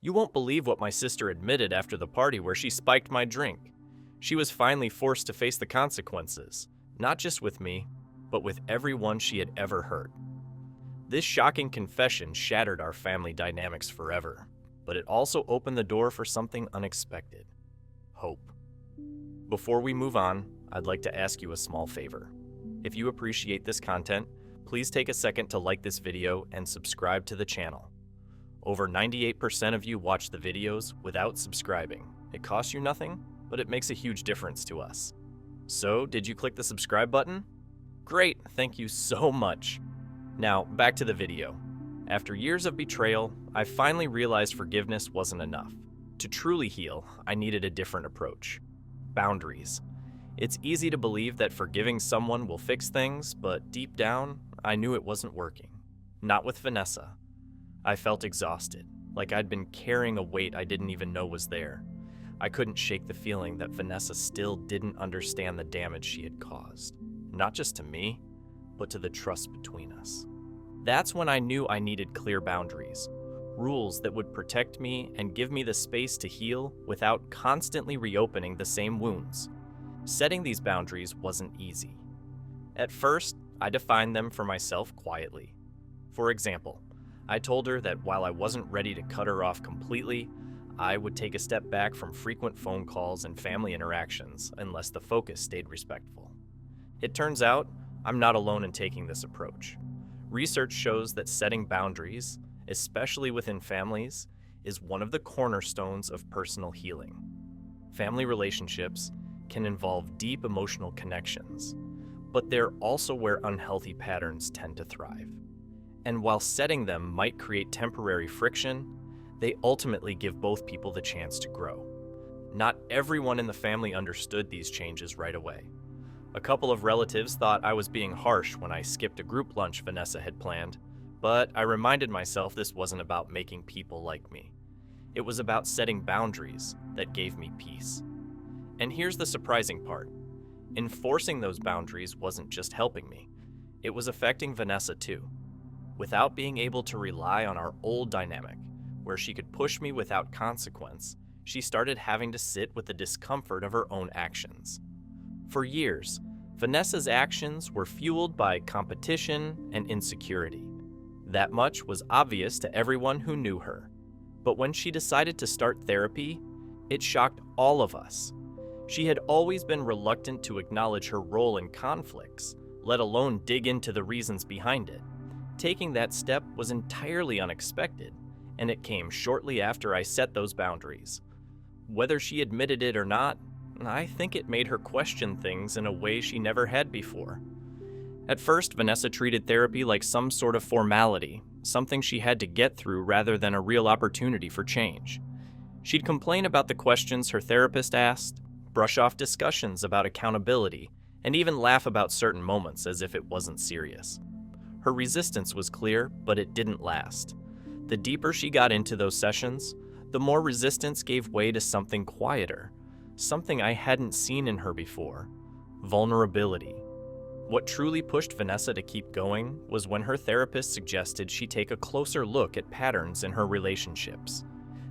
You won't believe what my sister admitted after the party where she spiked my drink. She was finally forced to face the consequences, not just with me, but with everyone she had ever hurt. This shocking confession shattered our family dynamics forever, but it also opened the door for something unexpected: hope. Before we move on, I'd like to ask you a small favor. If you appreciate this content, please take a second to like this video and subscribe to the channel. Over 98% of you watch the videos without subscribing. It costs you nothing, but it makes a huge difference to us. So, did you click the subscribe button? Great, thank you so much. Now, back to the video. After years of betrayal, I finally realized forgiveness wasn't enough. To truly heal, I needed a different approach. Boundaries. It's easy to believe that forgiving someone will fix things, but deep down, I knew it wasn't working. Not with Vanessa. I felt exhausted, like I'd been carrying a weight I didn't even know was there. I couldn't shake the feeling that Vanessa still didn't understand the damage she had caused. Not just to me, but to the trust between us. That's when I knew I needed clear boundaries, rules that would protect me and give me the space to heal without constantly reopening the same wounds. Setting these boundaries wasn't easy. At first, I defined them for myself quietly. For example, I told her that while I wasn't ready to cut her off completely, I would take a step back from frequent phone calls and family interactions unless the focus stayed respectful. It turns out, I'm not alone in taking this approach. Research shows that setting boundaries, especially within families, is one of the cornerstones of personal healing. Family relationships can involve deep emotional connections, but they're also where unhealthy patterns tend to thrive. And while setting them might create temporary friction, they ultimately give both people the chance to grow. Not everyone in the family understood these changes right away. A couple of relatives thought I was being harsh when I skipped a group lunch Vanessa had planned, but I reminded myself this wasn't about making people like me. It was about setting boundaries that gave me peace. And here's the surprising part. Enforcing those boundaries wasn't just helping me. It was affecting Vanessa too. Without being able to rely on our old dynamic, where she could push me without consequence, she started having to sit with the discomfort of her own actions. For years, Vanessa's actions were fueled by competition and insecurity. That much was obvious to everyone who knew her. But when she decided to start therapy, it shocked all of us. She had always been reluctant to acknowledge her role in conflicts, let alone dig into the reasons behind it. Taking that step was entirely unexpected, and it came shortly after I set those boundaries. Whether she admitted it or not, I think it made her question things in a way she never had before. At first, Vanessa treated therapy like some sort of formality, something she had to get through rather than a real opportunity for change. She'd complain about the questions her therapist asked, brush off discussions about accountability, and even laugh about certain moments as if it wasn't serious. Her resistance was clear, but it didn't last. The deeper she got into those sessions, the more resistance gave way to something quieter, something I hadn't seen in her before: vulnerability. What truly pushed Vanessa to keep going was when her therapist suggested she take a closer look at patterns in her relationships.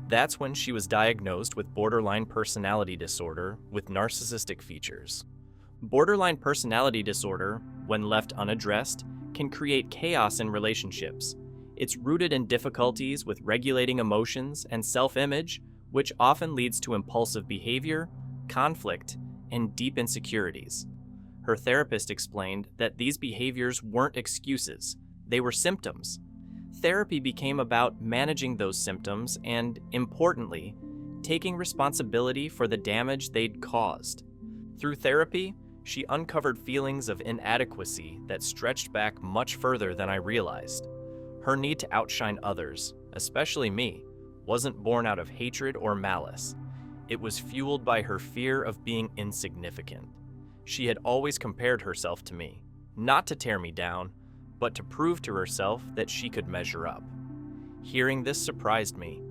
That's when she was diagnosed with borderline personality disorder with narcissistic features. Borderline personality disorder, when left unaddressed, can create chaos in relationships. It's rooted in difficulties with regulating emotions and self-image, which often leads to impulsive behavior, conflict, and deep insecurities. Her therapist explained that these behaviors weren't excuses, they were symptoms. Therapy became about managing those symptoms and, importantly, taking responsibility for the damage they'd caused. Through therapy, she uncovered feelings of inadequacy that stretched back much further than I realized. Her need to outshine others, especially me, wasn't born out of hatred or malice. It was fueled by her fear of being insignificant. She had always compared herself to me, not to tear me down, but to prove to herself that she could measure up. Hearing this surprised me.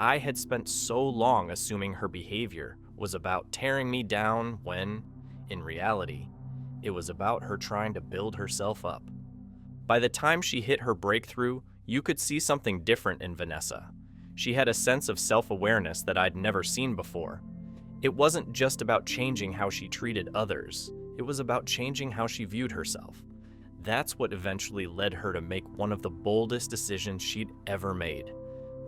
I had spent so long assuming her behavior was about tearing me down when, in reality, it was about her trying to build herself up. By the time she hit her breakthrough, you could see something different in Vanessa. She had a sense of self-awareness that I'd never seen before. It wasn't just about changing how she treated others, it was about changing how she viewed herself. That's what eventually led her to make one of the boldest decisions she'd ever made.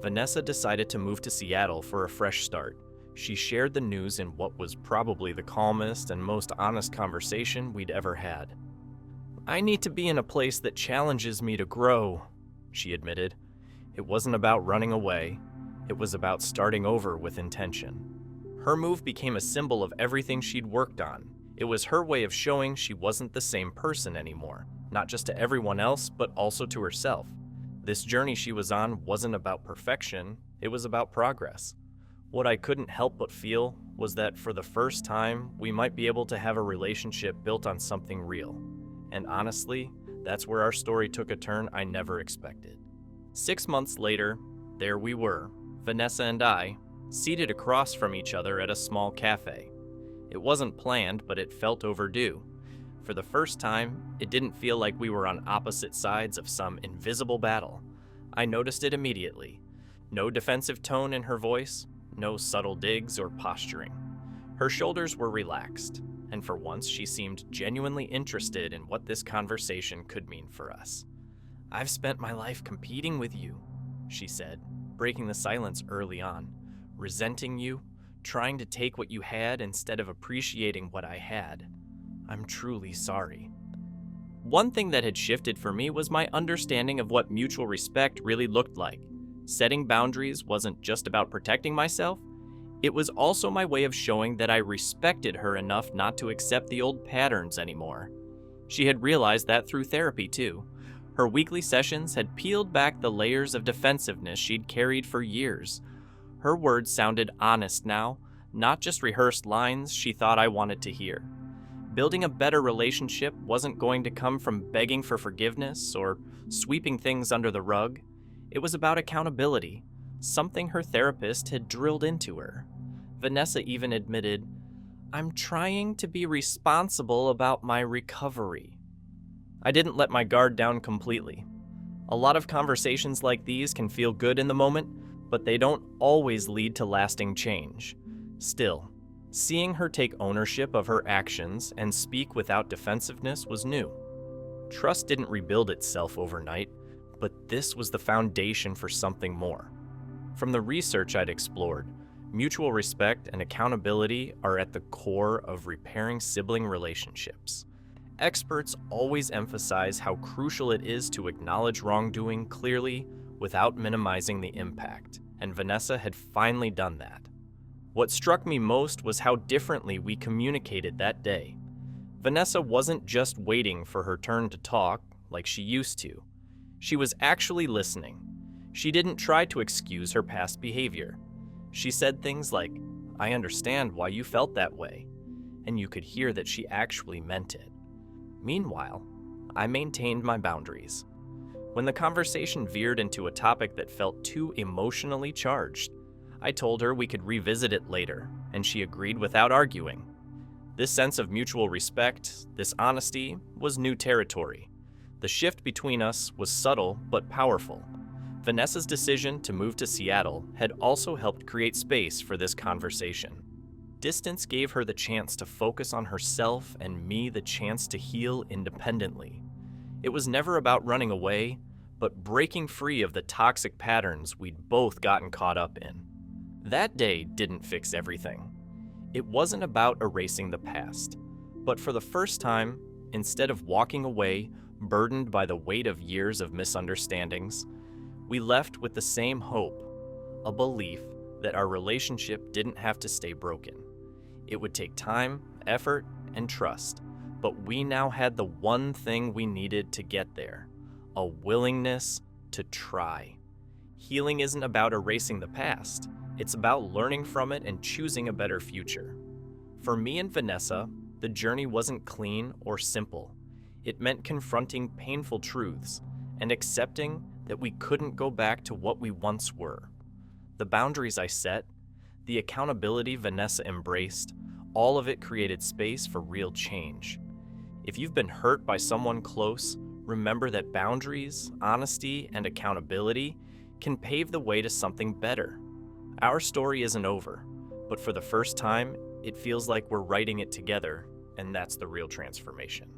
Vanessa decided to move to Seattle for a fresh start. She shared the news in what was probably the calmest and most honest conversation we'd ever had. "I need to be in a place that challenges me to grow," she admitted. It wasn't about running away, it was about starting over with intention. Her move became a symbol of everything she'd worked on. It was her way of showing she wasn't the same person anymore, not just to everyone else, but also to herself. This journey she was on wasn't about perfection, it was about progress. What I couldn't help but feel was that for the first time, we might be able to have a relationship built on something real. And honestly, that's where our story took a turn I never expected. 6 months later, there we were, Vanessa and I, seated across from each other at a small cafe. It wasn't planned, but it felt overdue. For the first time, it didn't feel like we were on opposite sides of some invisible battle. I noticed it immediately. No defensive tone in her voice, no subtle digs or posturing. Her shoulders were relaxed, and for once she seemed genuinely interested in what this conversation could mean for us. "I've spent my life competing with you," she said, breaking the silence early on, "resenting you, trying to take what you had instead of appreciating what I had. I'm truly sorry." One thing that had shifted for me was my understanding of what mutual respect really looked like. Setting boundaries wasn't just about protecting myself, it was also my way of showing that I respected her enough not to accept the old patterns anymore. She had realized that through therapy too. Her weekly sessions had peeled back the layers of defensiveness she'd carried for years. Her words sounded honest now, not just rehearsed lines she thought I wanted to hear. Building a better relationship wasn't going to come from begging for forgiveness or sweeping things under the rug. It was about accountability, something her therapist had drilled into her. Vanessa even admitted, "I'm trying to be responsible about my recovery." I didn't let my guard down completely. A lot of conversations like these can feel good in the moment, but they don't always lead to lasting change. Still, seeing her take ownership of her actions and speak without defensiveness was new. Trust didn't rebuild itself overnight, but this was the foundation for something more. From the research I'd explored, mutual respect and accountability are at the core of repairing sibling relationships. Experts always emphasize how crucial it is to acknowledge wrongdoing clearly without minimizing the impact, and Vanessa had finally done that. What struck me most was how differently we communicated that day. Vanessa wasn't just waiting for her turn to talk like she used to. She was actually listening. She didn't try to excuse her past behavior. She said things like, "I understand why you felt that way," and you could hear that she actually meant it. Meanwhile, I maintained my boundaries. When the conversation veered into a topic that felt too emotionally charged, I told her we could revisit it later, and she agreed without arguing. This sense of mutual respect, this honesty, was new territory. The shift between us was subtle but powerful. Vanessa's decision to move to Seattle had also helped create space for this conversation. Distance gave her the chance to focus on herself and me the chance to heal independently. It was never about running away, but breaking free of the toxic patterns we'd both gotten caught up in. That day didn't fix everything. It wasn't about erasing the past, but for the first time, instead of walking away burdened by the weight of years of misunderstandings, we left with the same hope, a belief that our relationship didn't have to stay broken. It would take time, effort, and trust, but we now had the one thing we needed to get there, a willingness to try. Healing isn't about erasing the past, it's about learning from it and choosing a better future. For me and Vanessa, the journey wasn't clean or simple. It meant confronting painful truths and accepting that we couldn't go back to what we once were. The boundaries I set, the accountability Vanessa embraced, all of it created space for real change. If you've been hurt by someone close, remember that boundaries, honesty, and accountability can pave the way to something better. Our story isn't over, but for the first time, it feels like we're writing it together, and that's the real transformation.